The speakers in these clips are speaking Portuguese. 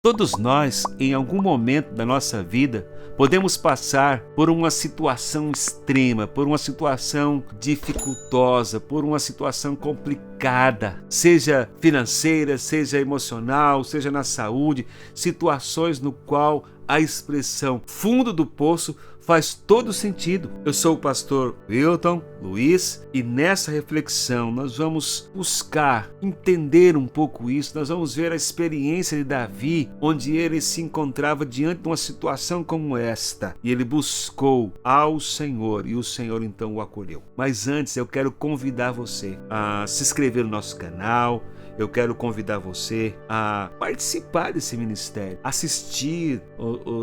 Todos nós, em algum momento da nossa vida, podemos passar por uma situação extrema, por uma situação dificultosa, por uma situação complicada, seja financeira, seja emocional, seja na saúde, situações no qual a expressão fundo do poço faz todo sentido. Eu sou o pastor Wilton Luiz e nessa reflexão nós vamos buscar entender um pouco isso. Nós vamos ver a experiência de Davi, onde ele se encontrava diante de uma situação como esta e ele buscou ao Senhor e o Senhor então o acolheu. Mas antes eu quero convidar você a se inscrever no nosso canal. Eu quero convidar você a participar desse ministério, assistir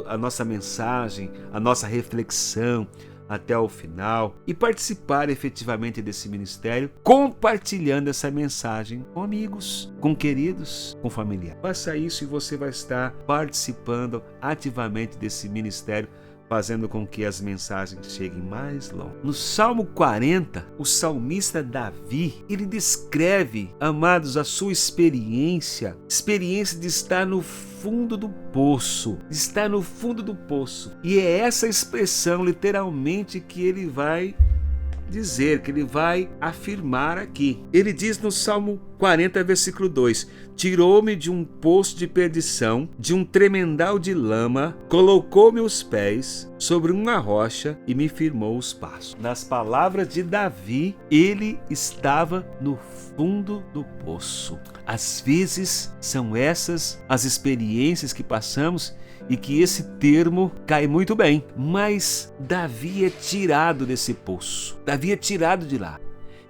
a nossa mensagem, a nossa reflexão até o final e participar efetivamente desse ministério, compartilhando essa mensagem com amigos, com queridos, com familiares. Faça isso e você vai estar participando ativamente desse ministério, fazendo com que as mensagens cheguem mais longe. No Salmo 40, o salmista Davi, ele descreve, amados, a sua experiência de estar no fundo do poço, E é essa expressão, literalmente, que ele vai dizer, que ele vai afirmar aqui. Ele diz no Salmo 40, versículo 2: tirou-me de um poço de perdição, de um tremendal de lama, colocou meus pés sobre uma rocha e me firmou os passos. Nas palavras de Davi, ele estava no fundo do poço. Às vezes são essas as experiências que passamos e que esse termo cai muito bem. Mas Davi é tirado desse poço. Davi é tirado de lá.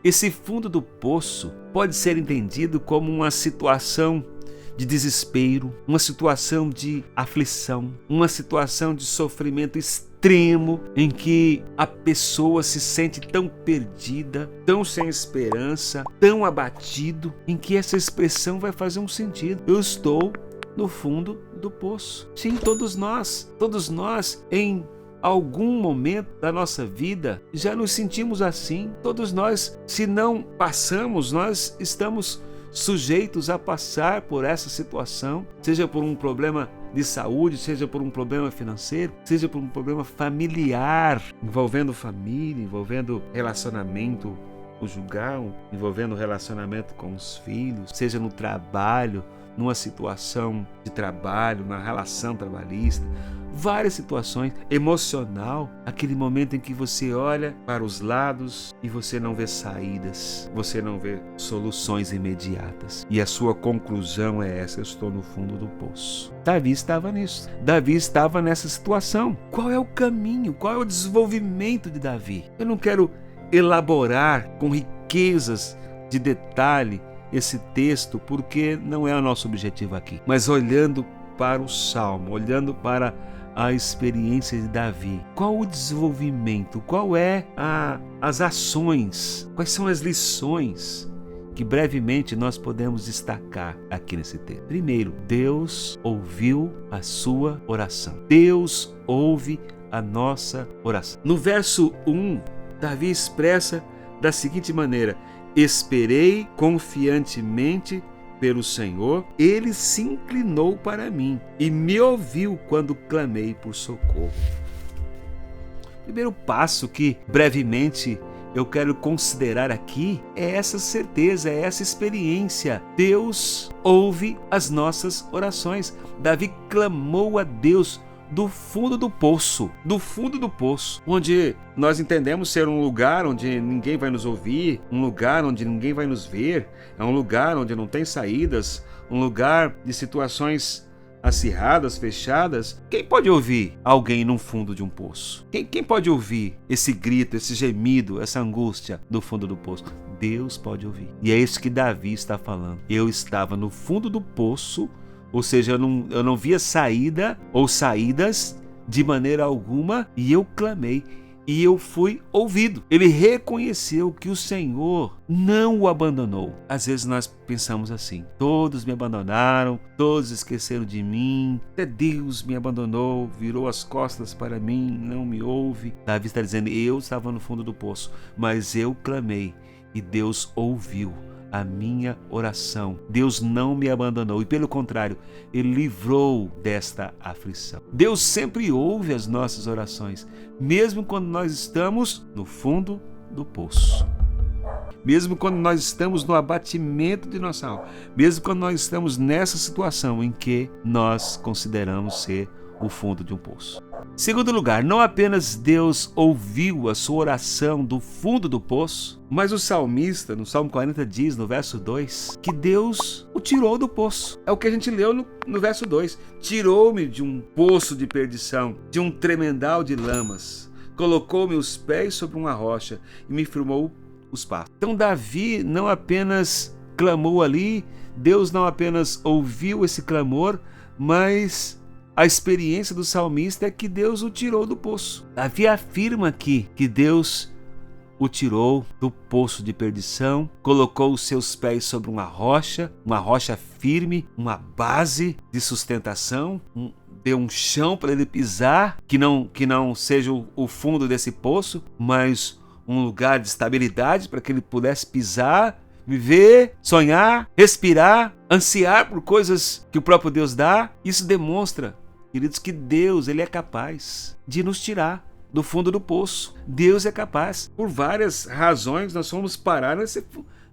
Esse fundo do poço pode ser entendido como uma situação de desespero, uma situação de aflição, uma situação de sofrimento extremo em que a pessoa se sente tão perdida, tão sem esperança, tão abatido, em que essa expressão vai fazer um sentido. Eu estou no fundo do poço. Sim, todos nós em algum momento da nossa vida já nos sentimos assim. Todos nós, se não passamos, nós estamos sujeitos a passar por essa situação, seja por um problema de saúde, seja por um problema financeiro, seja por um problema familiar, envolvendo família, envolvendo relacionamento conjugal, envolvendo relacionamento com os filhos, seja no trabalho, numa situação de trabalho, na relação trabalhista, várias situações, emocional, aquele momento em que você olha para os lados e você não vê saídas, você não vê soluções imediatas. E a sua conclusão é essa: eu estou no fundo do poço. Davi estava nisso. Davi estava nessa situação. Qual é o caminho? Qual é o desenvolvimento de Davi? Eu não quero elaborar com riquezas de detalhe esse texto, porque não é o nosso objetivo aqui. Mas olhando para o Salmo, olhando para a experiência de Davi, qual o desenvolvimento, qual é as ações, quais são as lições que brevemente nós podemos destacar aqui nesse texto. Primeiro, Deus ouviu a sua oração. Deus ouve a nossa oração. No verso 1, Davi expressa da seguinte maneira: esperei confiantemente pelo Senhor, ele se inclinou para mim e me ouviu quando clamei por socorro. O primeiro passo que brevemente eu quero considerar aqui é essa certeza, é essa experiência. Deus ouve as nossas orações. Davi clamou a Deus do fundo do poço, onde nós entendemos ser um lugar onde ninguém vai nos ouvir, um lugar onde ninguém vai nos ver, é um lugar onde não tem saídas, um lugar de situações acirradas, fechadas. Quem pode ouvir alguém no fundo de um poço? Quem pode ouvir esse grito, esse gemido, essa angústia do fundo do poço? Deus pode ouvir. E é isso que Davi está falando. Eu estava no fundo do poço, ou seja, eu não via saída ou saídas de maneira alguma, e eu clamei e eu fui ouvido. Ele reconheceu que o Senhor não o abandonou. Às vezes nós pensamos assim: todos me abandonaram, todos esqueceram de mim, até Deus me abandonou, virou as costas para mim, não me ouve. Davi está dizendo: eu estava no fundo do poço, mas eu clamei e Deus ouviu a minha oração. Deus não me abandonou e, pelo contrário, Ele livrou desta aflição. Deus sempre ouve as nossas orações, mesmo quando nós estamos no fundo do poço. Mesmo quando nós estamos no abatimento de nossa alma. Mesmo quando nós estamos nessa situação em que nós consideramos ser o fundo de um poço. Segundo lugar, não apenas Deus ouviu a sua oração do fundo do poço, mas o salmista, no Salmo 40, diz no verso 2, que Deus o tirou do poço. É o que a gente leu no verso 2. Tirou-me de um poço de perdição, de um tremendal de lamas. Colocou meus pés sobre uma rocha e me firmou os passos. Então Davi não apenas clamou ali, Deus não apenas ouviu esse clamor, mas a experiência do salmista é que Deus o tirou do poço. Davi afirma aqui que Deus o tirou do poço de perdição, colocou os seus pés sobre uma rocha firme, uma base de sustentação, deu um chão para ele pisar, que não seja o fundo desse poço, mas um lugar de estabilidade para que ele pudesse pisar, viver, sonhar, respirar, ansiar por coisas que o próprio Deus dá. Isso demonstra, queridos, que Deus ele é capaz de nos tirar do fundo do poço. Deus é capaz. Por várias razões nós fomos parar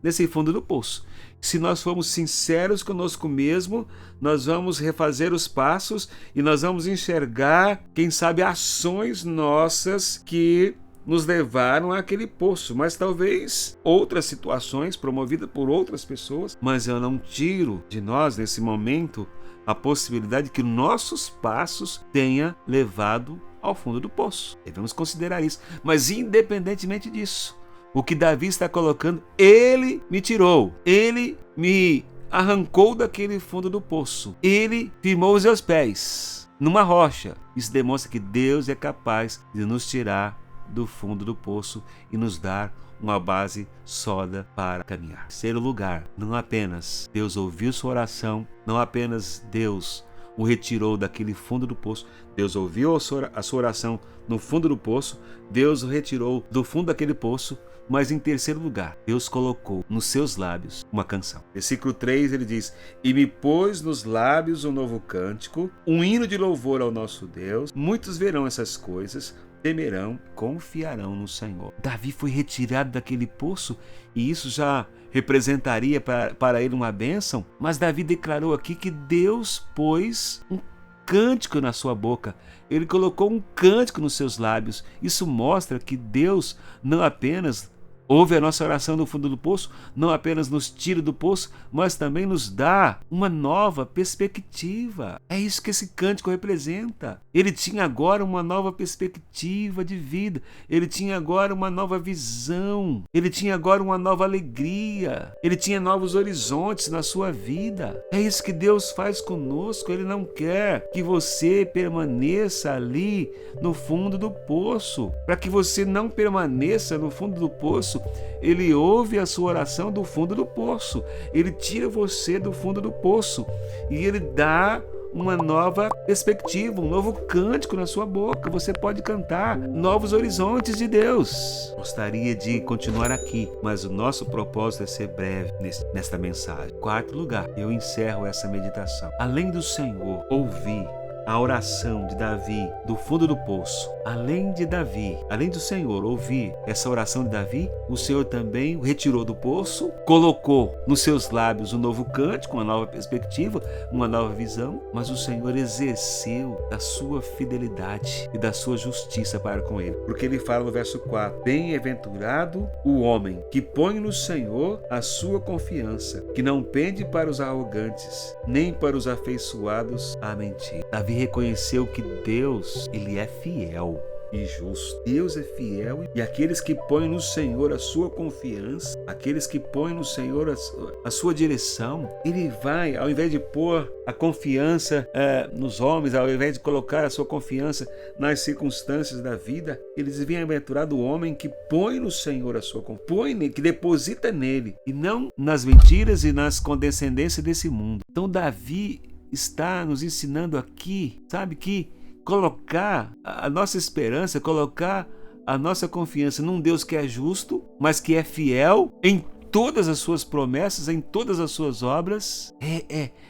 nesse fundo do poço. Se nós formos sinceros conosco mesmo, nós vamos refazer os passos e nós vamos enxergar, quem sabe, ações nossas que nos levaram àquele poço, mas talvez outras situações promovidas por outras pessoas, mas eu não tiro de nós nesse momento a possibilidade de que nossos passos tenha levado ao fundo do poço. Devemos considerar isso, mas independentemente disso, o que Davi está colocando, ele me tirou, ele me arrancou daquele fundo do poço, ele firmou os meus pés numa rocha. Isso demonstra que Deus é capaz de nos tirar do fundo do poço e nos dar uma base sólida para caminhar. Terceiro lugar, não apenas Deus ouviu sua oração, não apenas Deus o retirou daquele fundo do poço, Deus ouviu a sua oração no fundo do poço, Deus o retirou do fundo daquele poço, mas em terceiro lugar, Deus colocou nos seus lábios uma canção. Versículo 3, ele diz: e me pôs nos lábios um novo cântico, um hino de louvor ao nosso Deus. Muitos verão essas coisas, temerão, confiarão no Senhor. Davi foi retirado daquele poço e isso já representaria para ele uma bênção, mas Davi declarou aqui que Deus pôs um cântico na sua boca. Ele colocou um cântico nos seus lábios. Isso mostra que Deus não apenas ouve a nossa oração no fundo do poço, não apenas nos tira do poço, mas também nos dá uma nova perspectiva. É isso que esse cântico representa. Ele tinha agora uma nova perspectiva de vida. Ele tinha agora uma nova visão. Ele tinha agora uma nova alegria. Ele tinha novos horizontes na sua vida. É isso que Deus faz conosco. Ele não quer que você permaneça ali no fundo do poço. Para que você não permaneça no fundo do poço, Ele ouve a sua oração do fundo do poço. Ele tira você do fundo do poço e Ele dá uma nova perspectiva, um novo cântico na sua boca. Você pode cantar novos horizontes de Deus. Gostaria de continuar aqui, mas o nosso propósito é ser breve nesta mensagem. Quarto lugar, eu encerro essa meditação. Além do Senhor ouvir a oração de Davi do fundo do poço, além do Senhor ouvir essa oração de Davi, o Senhor também o retirou do poço, colocou nos seus lábios um novo cântico, uma nova perspectiva, uma nova visão, mas o Senhor exerceu da sua fidelidade e da sua justiça para com ele, porque ele fala no verso 4: bem-aventurado o homem que põe no Senhor a sua confiança, que não pende para os arrogantes, nem para os afeiçoados à mentira. Davi reconheceu que Deus, ele é fiel e justo. Deus é fiel e aqueles que põem no Senhor a sua confiança, aqueles que põem no Senhor a sua direção, ele vai, ao invés de pôr a confiança nos homens, ao invés de colocar a sua confiança nas circunstâncias da vida, ele diz: bem-aventurado o homem que põe no Senhor a sua confiança, que deposita nele e não nas mentiras e nas condescendências desse mundo. Então Davi está nos ensinando aqui, sabe, que colocar a nossa esperança, colocar a nossa confiança num Deus que é justo, mas que é fiel em todas as suas promessas, em todas as suas obras,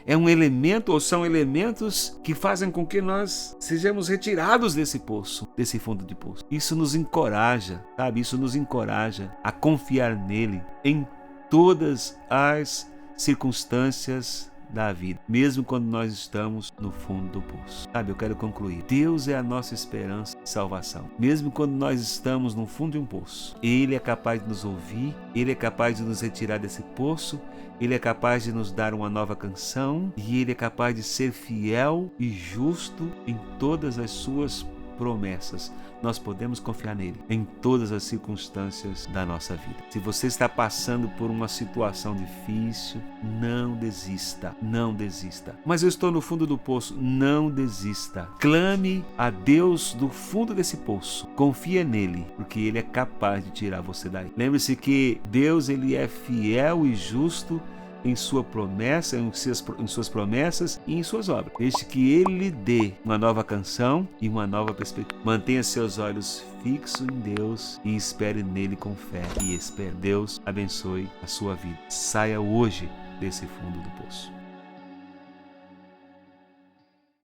é um elemento, ou são elementos que fazem com que nós sejamos retirados desse poço, desse fundo de poço. Isso nos encoraja, sabe? Isso nos encoraja a confiar nele em todas as circunstâncias da vida, mesmo quando nós estamos no fundo do poço. Sabe, eu quero concluir. Deus é a nossa esperança de salvação. Mesmo quando nós estamos no fundo de um poço, Ele é capaz de nos ouvir, Ele é capaz de nos retirar desse poço, Ele é capaz de nos dar uma nova canção e Ele é capaz de ser fiel e justo em todas as suas promessas. Nós podemos confiar nele em todas as circunstâncias da nossa vida. Se você está passando por uma situação difícil, não desista, não desista. Mas eu estou no fundo do poço, não desista. Clame a Deus do fundo desse poço. Confia nele, porque ele é capaz de tirar você daí. Lembre-se que Deus, ele é fiel e justo em sua promessa, em suas promessas e em suas obras. Deixe que Ele lhe dê uma nova canção e uma nova perspectiva. Mantenha seus olhos fixos em Deus e espere nele com fé. E espere. Deus abençoe a sua vida. Saia hoje desse fundo do poço.